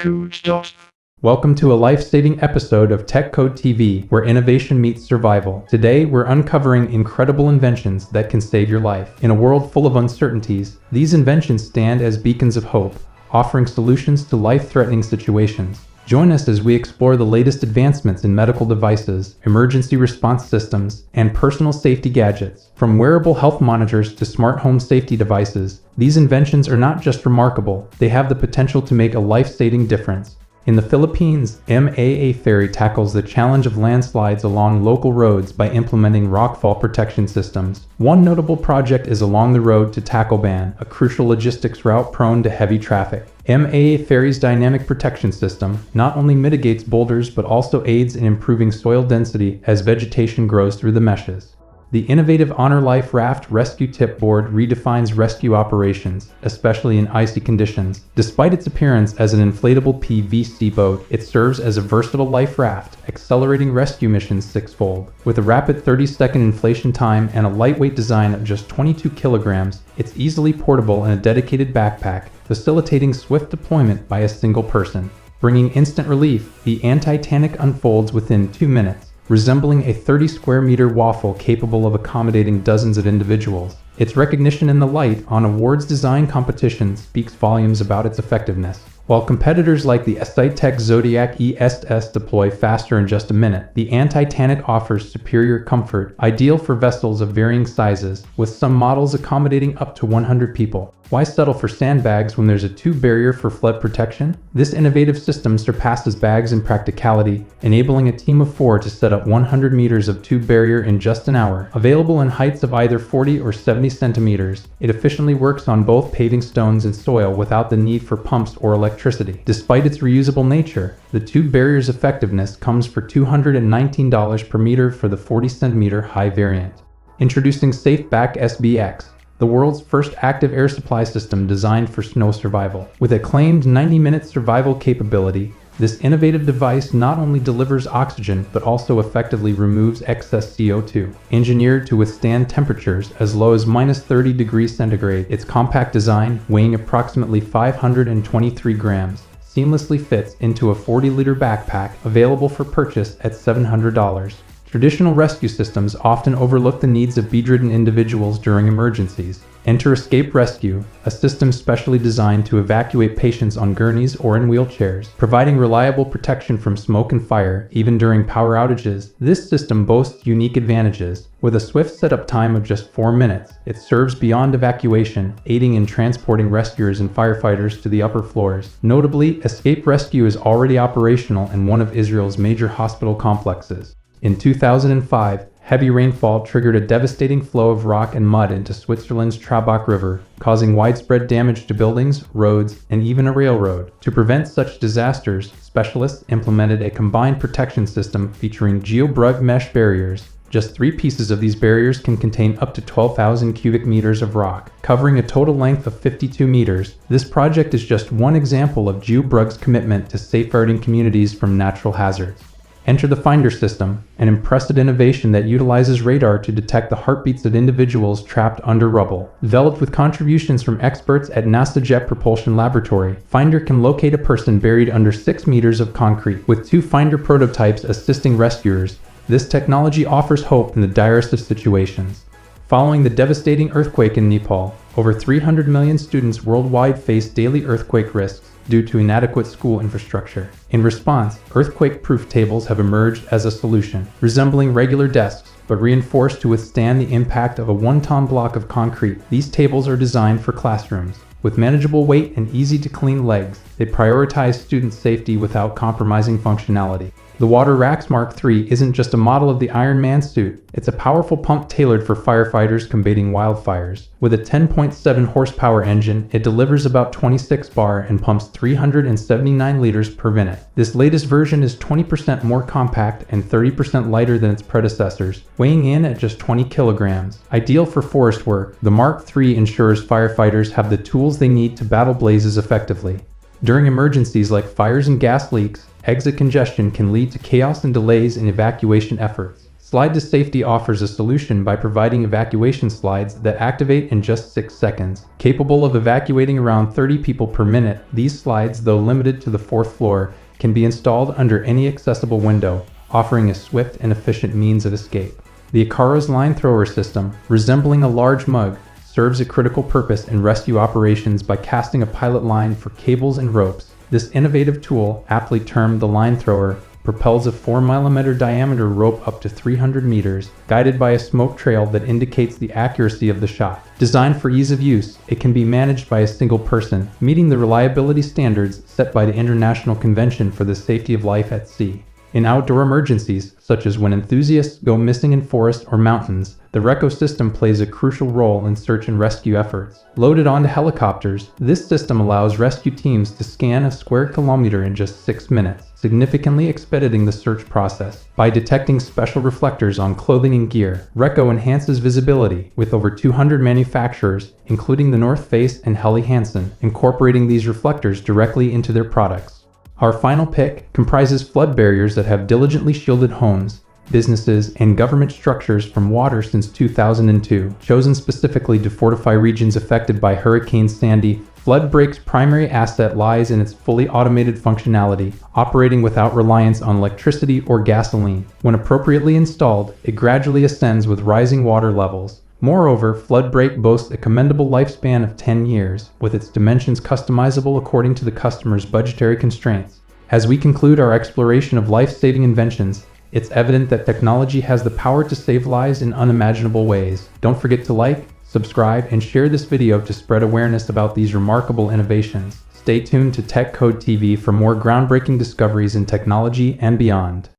Cool stuff. Welcome to a life-saving episode of Tech Code TV, where innovation meets survival. Today, we're uncovering incredible inventions that can save your life. In a world full of uncertainties, these inventions stand as beacons of hope, offering solutions to life-threatening situations. Join us as we explore the latest advancements in medical devices, emergency response systems, and personal safety gadgets. From wearable health monitors to smart home safety devices, these inventions are not just remarkable, they have the potential to make a life-saving difference. In the Philippines, MAA Ferry tackles the challenge of landslides along local roads by implementing rockfall protection systems. One notable project is along the road to Tacloban, a crucial logistics route prone to heavy traffic. MAA Ferry's dynamic protection system not only mitigates boulders but also aids in improving soil density as vegetation grows through the meshes. The innovative Honor Life Raft Rescue Tip Board redefines rescue operations, especially in icy conditions. Despite its appearance as an inflatable PVC boat, it serves as a versatile life raft, accelerating rescue missions sixfold. With a rapid 30-second inflation time and a lightweight design of just 22 kilograms, it's easily portable in a dedicated backpack, facilitating swift deployment by a single person. Bringing instant relief, the Anti-Tanic unfolds within 2 minutes. Resembling a 30-square-meter waffle capable of accommodating dozens of individuals. Its recognition in the light on awards design competitions speaks volumes about its effectiveness. While competitors like the Tech Zodiac ESS deploy faster in just a minute, the Anti-Tanic offers superior comfort, ideal for vessels of varying sizes, with some models accommodating up to 100 people. Why settle for sandbags when there's a tube barrier for flood protection? This innovative system surpasses bags in practicality, enabling a team of 4 to set up 100 meters of tube barrier in just an hour. Available in heights of either 40 or 70 centimeters, it efficiently works on both paving stones and soil without the need for pumps or electricity. Despite its reusable nature, the tube barrier's effectiveness comes for $219 per meter for the 40 centimeter high variant. Introducing SafeBack SBX, the world's first active air supply system designed for snow survival. With a claimed 90-minute survival capability, this innovative device not only delivers oxygen but also effectively removes excess CO2. Engineered to withstand temperatures as low as -30 degrees centigrade, its compact design, weighing approximately 523 grams, seamlessly fits into a 40-liter backpack available for purchase at $700. Traditional rescue systems often overlook the needs of bedridden individuals during emergencies. Enter Escape Rescue, a system specially designed to evacuate patients on gurneys or in wheelchairs, providing reliable protection from smoke and fire, even during power outages. This system boasts unique advantages. With a swift setup time of just 4 minutes, it serves beyond evacuation, aiding in transporting rescuers and firefighters to the upper floors. Notably, Escape Rescue is already operational in one of Israel's major hospital complexes. In 2005, heavy rainfall triggered a devastating flow of rock and mud into Switzerland's Trabach River, causing widespread damage to buildings, roads, and even a railroad. To prevent such disasters, specialists implemented a combined protection system featuring GeoBrug mesh barriers. Just 3 pieces of these barriers can contain up to 12,000 cubic meters of rock, covering a total length of 52 meters. This project is just one example of GeoBrug's commitment to safeguarding communities from natural hazards. Enter the Finder system, an impressive innovation that utilizes radar to detect the heartbeats of individuals trapped under rubble. Developed with contributions from experts at NASA Jet Propulsion Laboratory, Finder can locate a person buried under 6 meters of concrete. With 2 Finder prototypes assisting rescuers, this technology offers hope in the direst of situations. Following the devastating earthquake in Nepal, over 300 million students worldwide face daily earthquake risks due to inadequate school infrastructure. In response, earthquake-proof tables have emerged as a solution, resembling regular desks, but reinforced to withstand the impact of a 1-ton block of concrete. These tables are designed for classrooms. With manageable weight and easy-to-clean legs, they prioritize student safety without compromising functionality. The Water Rax Mark III isn't just a model of the Iron Man suit, it's a powerful pump tailored for firefighters combating wildfires. With a 10.7 horsepower engine, it delivers about 26 bar and pumps 379 liters per minute. This latest version is 20% more compact and 30% lighter than its predecessors, weighing in at just 20 kilograms. Ideal for forest work, the Mark III ensures firefighters have the tools they need to battle blazes effectively. During emergencies like fires and gas leaks, exit congestion can lead to chaos and delays in evacuation efforts. Slide to Safety offers a solution by providing evacuation slides that activate in just 6 seconds. Capable of evacuating around 30 people per minute, these slides, though limited to the 4th floor, can be installed under any accessible window, offering a swift and efficient means of escape. The Icara's line thrower system, resembling a large mug, serves a critical purpose in rescue operations by casting a pilot line for cables and ropes. This innovative tool, aptly termed the line thrower, propels a 4-millimeter diameter rope up to 300 meters, guided by a smoke trail that indicates the accuracy of the shot. Designed for ease of use, it can be managed by a single person, meeting the reliability standards set by the International Convention for the Safety of Life at Sea. In outdoor emergencies, such as when enthusiasts go missing in forests or mountains, the RECO system plays a crucial role in search and rescue efforts. Loaded onto helicopters, this system allows rescue teams to scan a square kilometer in just 6 minutes, significantly expediting the search process. By detecting special reflectors on clothing and gear, RECO enhances visibility, with over 200 manufacturers, including the North Face and Helly Hansen, incorporating these reflectors directly into their products. Our final pick comprises flood barriers that have diligently shielded homes, businesses, and government structures from water since 2002. Chosen specifically to fortify regions affected by Hurricane Sandy, FloodBreak's primary asset lies in its fully automated functionality, operating without reliance on electricity or gasoline. When appropriately installed, it gradually ascends with rising water levels. Moreover, FloodBreak boasts a commendable lifespan of 10 years, with its dimensions customizable according to the customer's budgetary constraints. As we conclude our exploration of life-saving inventions, it's evident that technology has the power to save lives in unimaginable ways. Don't forget to like, subscribe, and share this video to spread awareness about these remarkable innovations. Stay tuned to TechCode TV for more groundbreaking discoveries in technology and beyond.